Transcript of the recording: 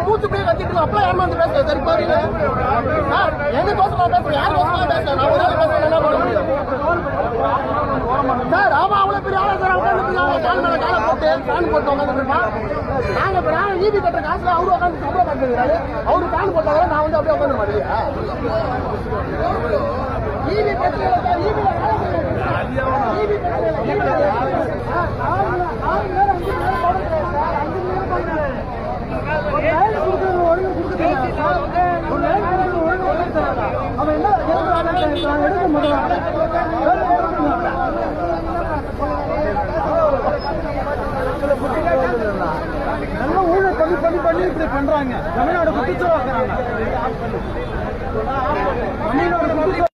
மூச்சு போய் கத்திட்டு அப்பா ஏமாந்து பேசுறேன் சரி பாருங்க எங்க தோசமா பேசுறேன் யார் தோசமா பேசுறேன் நான் ஒரு பேசுறேன் என்ன பண்ண முடியும் சார் ஆமா அவ்வளவு பெரிய ஆளா சார் கால் மேல காலை போட்டு ஃபேன் போட்டு உட்காந்துருப்பான் நாங்க நீதி கட்டுற காசுல அவரு உட்காந்து சம்பளம் பார்த்துருக்காரு அவரு ஃபேன் போட்டாங்க நான் வந்து அப்படியே உட்காந்து மாட்டேங்க நீதி நல்ல ஊழல் பண்ணி இப்படி பண்றாங்க தமிழ்நாடு குடிச்சு